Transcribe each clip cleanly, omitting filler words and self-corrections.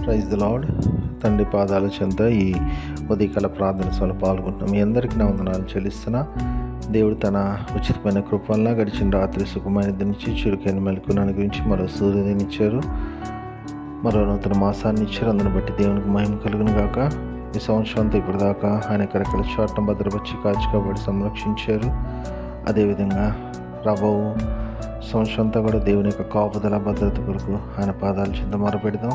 Praise the lord. తండ్రి పాదాల చెంత ఈ ఉదయకాల ప్రార్థన సభలో పాల్గొంటున్నాం. మీ అందరికీ నా వందనాలు చెల్లిస్తున్నా. దేవుడు తన ఉచితమైన కృపల్లా గడిచిన రాత్రి సుఖమైన దినిచ్చి చురుకైన మెలకును అనుగ్రహించి మరో సూర్యోదయం ఇచ్చారు, మరో నూతన మాసాన్ని ఇచ్చారు. అందును బట్టి దేవునికి మహిమ కలుగును గాక. ఈ సంవత్సరం అంతా ఇప్పటిదాకా ఆయన కరకల చోటం భద్రపరిచి కాచుకోబడి సంరక్షించారు. అదేవిధంగా రాబో సంవత్సరం అంతా కూడా దేవుని యొక్క కాపుదల భద్రత కొరకు ఆయన పాదాల చెంత మొరపెడదాం.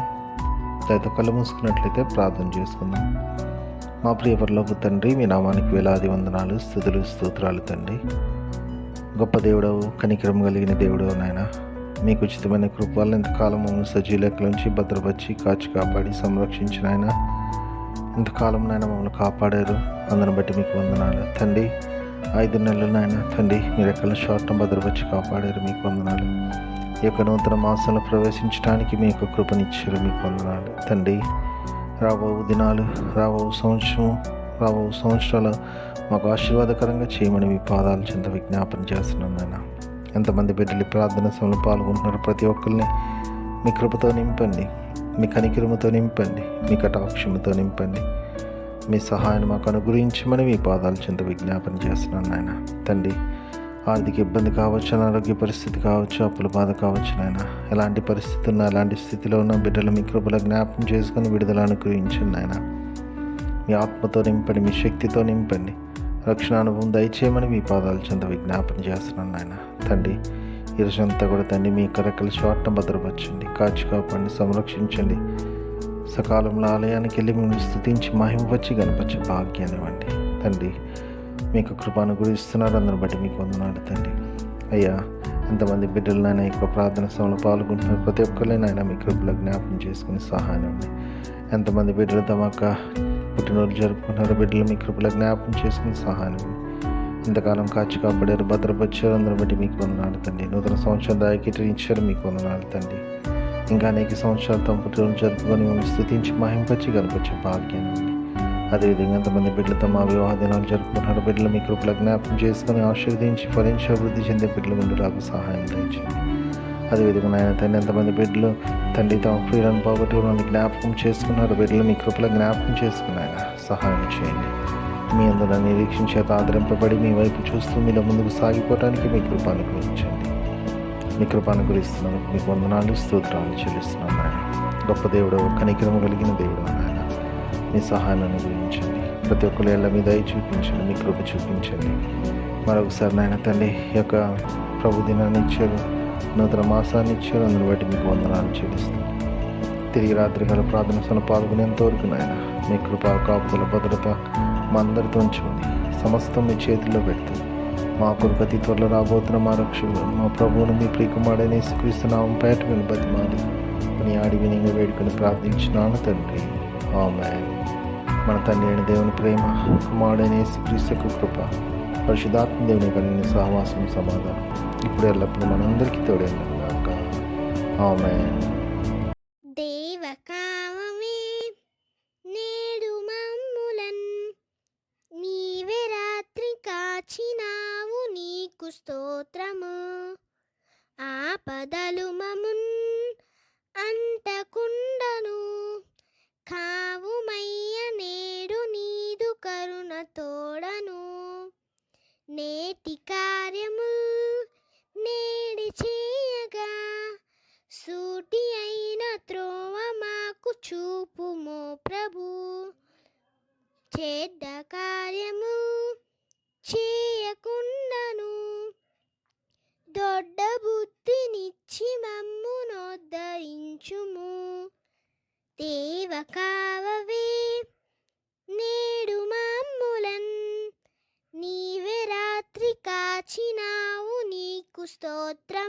దయతో కళ్ళు మూసుకున్నట్లయితే ప్రార్థన చేసుకుందాం. మా ప్రియ పరలోక తండ్రి, మీ నామానికి వేలాది వందనాలు, స్తుతులు, స్తోత్రాలు తండ్రి. గొప్ప దేవుడవు, కనికరం కలిగిన దేవుడవు నాయన. మీకు ఉచితమైన కృపలను ఇంతకాలం మమ్మల్ని సజీలకుల నుంచి భద్రపరిచి కాచి కాపాడి సంరక్షించిన ఆయన. ఇంతకాలం నాయన మమ్మల్ని కాపాడారు. అందుని బట్టి మీకు వందనాలు తండ్రి. 5 నెలలు నాయన తండ్రి మీరు ఎక్కడ షార్ట్ను భద్రపరిచి కాపాడారు, మీకు వందనాలు. ఈ యొక్క నూతన మాసంలో ప్రవేశించడానికి మీ యొక్క కృపనిచ్చారు, మీకు వందనాలు తండ్రి. రాబో దినాలు, రాబో సంవత్సరాలు మాకు ఆశీర్వాదకరంగా చేయమని మీ పాదాల చెంత విజ్ఞాపన చేస్తున్నాను నాయన. ఎంతమంది బిడ్డలు ప్రార్థన సమయంలో పాల్గొంటున్నారు, ప్రతి ఒక్కరిని మీ కృపతో నింపండి, మీ కనికిరముతో నింపండి, మీ కటాక్షముతో నింపండి. మీ సహాయాన్ని మాకు అనుగ్రహించమని మీ పాదాల చెంత విజ్ఞాపన చేస్తున్నాను నాయన తండ్రి. ఆర్థిక ఇబ్బంది కావచ్చు, అనారోగ్య పరిస్థితి కావచ్చు, అప్పుల బాధ కావచ్చు నాయన. ఎలాంటి పరిస్థితి ఉన్నా, ఎలాంటి స్థితిలో ఉన్న బిడ్డలు మీ కృపల జ్ఞాపకం చేసుకొని విడుదల అనుగ్రహించండి నాయన. మీ ఆత్మతో నింపండి, మీ శక్తితో నింపండి, రక్షణ అనుభవం దయచేయమని మీ పాదాల చెంత విజ్ఞాపన చేస్తున్నాను నాయన తండ్రి. ఈరోజంతా కూడా తండ్రి మీ కరకల చోటను భద్రపరచండి, కాచి కాపాడండి, సంరక్షించండి. సకాలంలో ఆలయానికి వెళ్ళి మిమ్మల్ని స్తుతించి మహిమపరిచి గణపరిచే భాగ్యాన్ని ఇవ్వండి తండ్రి. మీకు కృపను గురిస్తున్నారు, అందరిని బట్టి మీకు వందనాలు తండ్రి. అయ్యా, ఎంతమంది బిడ్డలనైనా ఎక్కువ ప్రార్థన సమయంలో పాల్గొంటున్నారు, ప్రతి ఒక్కరినైనా మీ కృపలో జ్ఞాపకం చేసుకుని సహాయం ఉంది. ఎంతమంది బిడ్డలు తమ పుట్టినరోజు జరుపుకుంటున్నారు, బిడ్డలు మీ కృపలో జ్ఞాపకం చేసుకుని సహాయం ఉంది. ఇంతకాలం కాచి కాపాడారు, భద్రపరిచారు, అందరిని బట్టి మీకు వందనాలు తండ్రి. నూతన సంవత్సరం దానికి ఇచ్చారు, మీకు వందనాలు తండ్రి. ఇంకా అనేక సంవత్సరాలు తమ పుట్టినరోజు జరుపుకొని మమ్మల్ని స్తుతించి మహింపరిచి కనిపించే భాగ్యాన్ని ఉంది. అదేవిధంగా ఎంతమంది బిడ్డలు తమ వివాహ దినాలు జరుపుకుంటున్నారు, బిడ్డలు మీ కృపల జ్ఞాపకం చేసుకుని ఆశీర్వదించి ఫలించి అభివృద్ధి చెందే బిడ్డల ముందులాగా సహాయం దయచేయండి. అదేవిధంగా నాయన తండ్రి, ఎంతమంది బిడ్డలు తండ్రి తమ ప్రియులను పోగొట్టుకుని జ్ఞాపకం చేసుకున్నారు, బిడ్డలు మీ కృపల జ్ఞాపకం చేసుకుని ఆయన సహాయం చేయండి. మీ అందరూ నిరీక్షించే ఆదరింపబడి మీ వైపు చూస్తూ మీలో ముందుకు సాగిపోవడానికి మీ కృప అనుగ్రహించండి. మీ కృప అనుగ్రహిస్తున్నందుకు మీకు వందనాలు, స్తోత్రాలు చెల్లిస్తున్నాను నాయన. గొప్ప దేవుడు, కనికరము కలిగిన దేవుడు నాయన. మీ సహాయాన్ని అనుగ్రహించండి. ప్రతి ఒక్కరు ఎల్ల మీ దయ చూపించండి, మీ కృప చూపించండి. మరొకసారి నాయన తండ్రి, ఈ యొక్క ప్రభు దినాన్ని ఇచ్చారు, నూతన మాసాన్ని ఇచ్చారు, అందుని బట్టి మీకు వందనాలు చెల్లిస్తాను. తిరిగి రాత్రికాల ప్రార్థన సభలో పాల్గొనేంతవరకు నాయన మీ కృప, కాపుదల, భద్రత మా అందరితో ఉంచమని సమస్తం మీ చేతుల్లో పెడుతూ మా కొరకు అతి త్వరలో రాబోతున్న మా రక్షకుడు మా ప్రభువును మీ ప్రియకుమారుడైన యేసుక్రీస్తు నామమున పేట విని బతిమాలి నీ ఆడి వినిగా వేడుకొని ప్రార్థించినాను తండ్రి, ఆమేన్. మన తండ్రి అయిన దేవుని ప్రేమ, కుమారుడైన యేసుక్రీస్తు యొక్క కృప, పరిశుద్ధాత్మ దేవుని కలిగిన సహవాసం, సమాధానం ఇప్పుడు ఎల్లప్పుడూ మనందరికీ తోడైనది గాక, ఆమేన్. దేవకామమే నేడు మమ్ములన్ నీవే రాత్రి కాచినావు, నీకు స్తోత్రము. ఆపదలు మమున్ అంటకుండను కావుమయ్య, నేడు నీదు కరుణ తోడను. నేటి కార్యముల్ నేడి చేయగా సూటి అయిన త్రోవ మాకు చూపుమో ప్రభు. చెడ్డ కార్యము చేయకుండాను దొడ్డ బుద్ధినిచ్చి మమ్మునోద్ధరించుము. దేవకావవే నేడు మమ్ములన్ నీవే రాత్రి కాచినావు, నీకు స్తోత్రం.